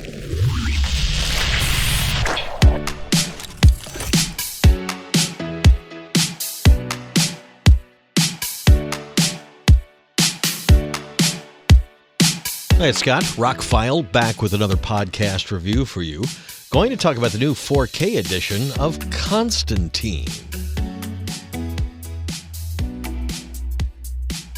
Hey, it's Scott, ROCKFILE, back with another podcast review for you. Going to talk about the new 4K edition of Constantine.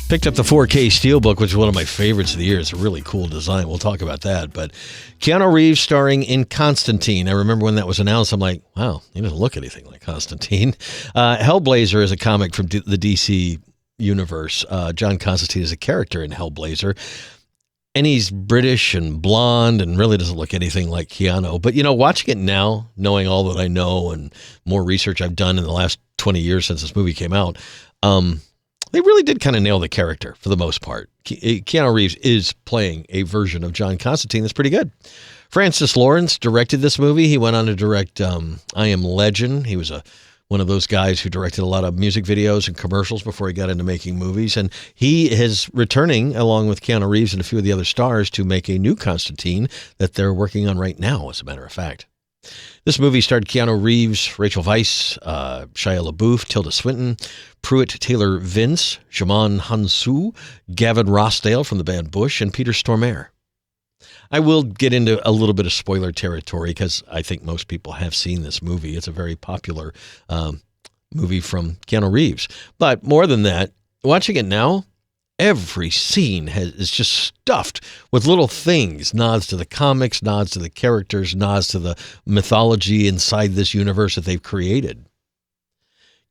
Picked up the 4K Steelbook, which is one of my favorites of the year. It's a really cool design. We'll talk about that. But Keanu Reeves starring in Constantine. I remember when that was announced, I'm like, wow, he doesn't look anything like Constantine. Hellblazer is a comic from the DC universe. John Constantine is a character in Hellblazer. And he's British and blonde and really doesn't look anything like Keanu. But, you know, watching it now, knowing all that I know and more research I've done in the last 20 years since this movie came out, they really did kind of nail the character for the most part. Keanu Reeves is playing a version of John Constantine that's pretty good. Francis Lawrence directed this movie. He went on to direct I Am Legend. He was one of those guys who directed a lot of music videos and commercials before he got into making movies. And he is returning, along with Keanu Reeves and a few of the other stars, to make a new Constantine that they're working on right now, as a matter of fact. This movie starred Keanu Reeves, Rachel Weisz, Shia LaBeouf, Tilda Swinton, Pruitt Taylor Vince, Djimon Hounsou, Gavin Rossdale from the band Bush, and Peter Stormare. I will get into a little bit of spoiler territory because I think most people have seen this movie. It's a very popular movie from Keanu Reeves. But more than that, watching it now, every scene is just stuffed with little things, nods to the comics, nods to the characters, nods to the mythology inside this universe that they've created.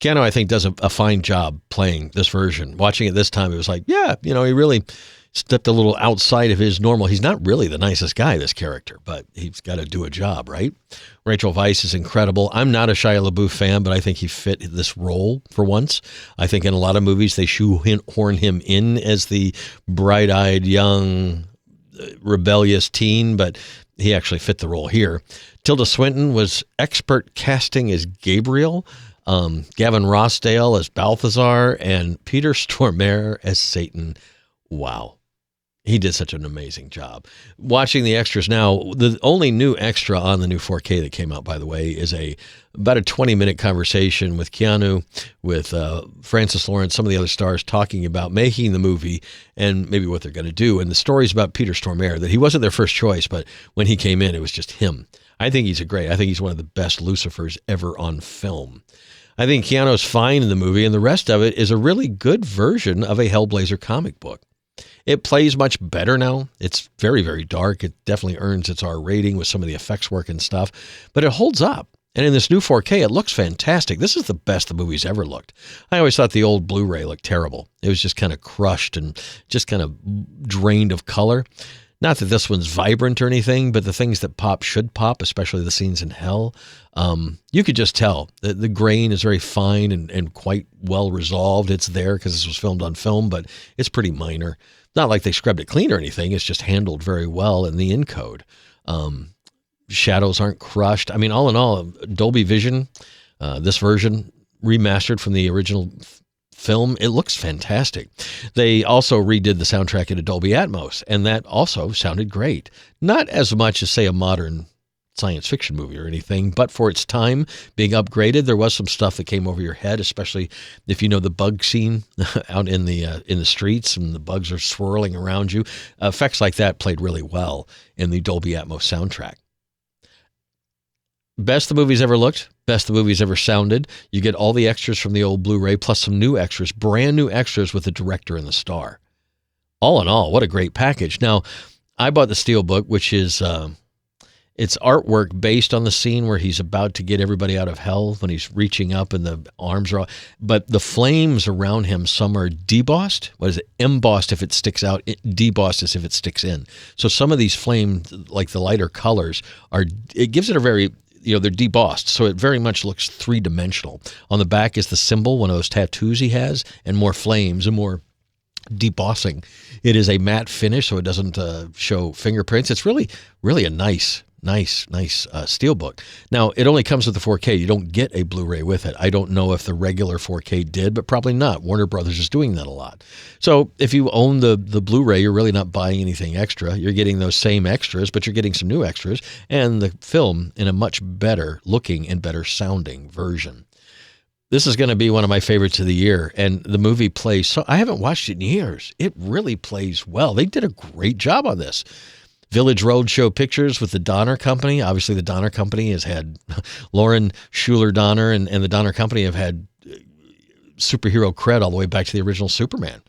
Keanu, I think, does a fine job playing this version. Watching it this time, it was like, yeah, you know, he really stepped a little outside of his normal. He's not really the nicest guy, this character, but he's got to do a job, right? Rachel Weisz is incredible. I'm not a Shia LaBeouf fan, but I think he fit this role for once. I think in a lot of movies, they shoehorn him in as the bright-eyed, young, rebellious teen, but he actually fit the role here. Tilda Swinton was expert casting as Gabriel, Gavin Rossdale as Balthazar, and Peter Stormare as Satan. Wow. He did such an amazing job. Watching the extras now, the only new extra on the new 4K that came out, by the way, is about a 20-minute conversation with Keanu, with Francis Lawrence, some of the other stars talking about making the movie and maybe what they're going to do. And the story's about Peter Stormare, that he wasn't their first choice, but when he came in, it was just him. I think he's one of the best Lucifers ever on film. I think Keanu's fine in the movie, and the rest of it is a really good version of a Hellblazer comic book. It plays much better now. It's very, very dark. It definitely earns its R rating with some of the effects work and stuff, but it holds up. And in this new 4K, it looks fantastic. This is the best the movie's ever looked. I always thought the old Blu-ray looked terrible. It was just kind of crushed and just kind of drained of color. Not that this one's vibrant or anything, but the things that pop should pop, especially the scenes in hell. You could just tell that the grain is very fine and quite well resolved. It's there because this was filmed on film, but it's pretty minor. Not like they scrubbed it clean or anything. It's just handled very well in the encode. Shadows aren't crushed. I mean, all in all, Dolby Vision, this version remastered from the original film, it looks fantastic. They also redid the soundtrack into Dolby Atmos, and that also sounded great. Not as much as, say, a modern science fiction movie or anything, but for its time being upgraded, there was some stuff that came over your head, especially if you know the bug scene out in the streets and the bugs are swirling around you. Effects like that played really well in the Dolby Atmos soundtrack. Best the movie's ever looked, best the movie's ever sounded. You get all the extras from the old Blu-ray, plus some new extras, brand new extras with the director and the star. All in all, what a great package. Now, I bought the Steelbook, which is it's artwork based on the scene where he's about to get everybody out of hell when he's reaching up and the arms are all, but the flames around him, some are debossed. What is it? Embossed if it sticks out, debossed as if it sticks in. So some of these flames, like the lighter colors, it gives it a very, they're debossed, so it very much looks three-dimensional. On the back is the symbol, one of those tattoos he has, and more flames and more debossing. It is a matte finish, so it doesn't show fingerprints. It's really, really a nice nice steelbook. Now, it only comes with the 4K. You don't get a Blu-ray with it. I don't know if the regular 4K did, but probably not. Warner Brothers is doing that a lot. So if you own the Blu-ray, you're really not buying anything extra. You're getting those same extras, but you're getting some new extras and the film in a much better looking and better sounding version. This is going to be one of my favorites of the year, and the movie plays so. I haven't watched it in years. It really plays well. They did a great job on this. Village Roadshow Pictures with the Donner Company. Obviously, the Donner Company has had Lauren Schuler Donner, and the Donner Company have had superhero cred all the way back to the original Superman.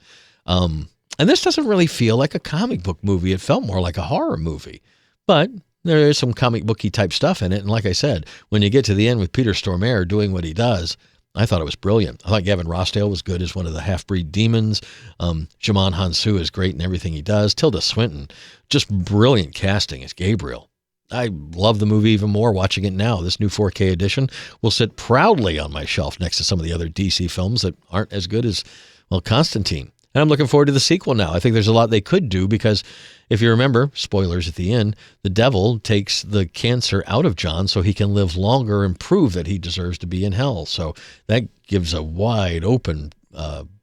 And this doesn't really feel like a comic book movie. It felt more like a horror movie. But there is some comic booky type stuff in it. And like I said, when you get to the end with Peter Stormare doing what he does, I thought it was brilliant. I thought Gavin Rossdale was good as one of the half-breed demons. Djimon Hounsou is great in everything he does. Tilda Swinton, just brilliant casting as Gabriel. I love the movie even more watching it now. This new 4K edition will sit proudly on my shelf next to some of the other DC films that aren't as good as, well, Constantine. And I'm looking forward to the sequel now. I think there's a lot they could do because if you remember, spoilers at the end, the devil takes the cancer out of John so he can live longer and prove that he deserves to be in hell. So that gives a wide open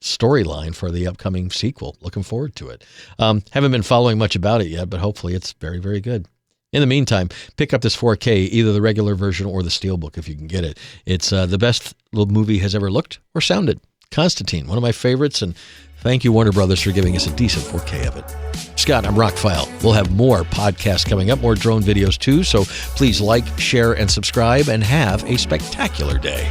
storyline for the upcoming sequel. Looking forward to it. Haven't been following much about it yet, but hopefully it's very, very good. In the meantime, pick up this 4K, either the regular version or the Steelbook if you can get it. It's the best little movie has ever looked or sounded. Constantine, one of my favorites, and thank you, Warner Brothers, for giving us a decent 4K of it. Scott, I'm ROCKFILE. We'll have more podcasts coming up, more drone videos too, so please like, share, and subscribe, and have a spectacular day.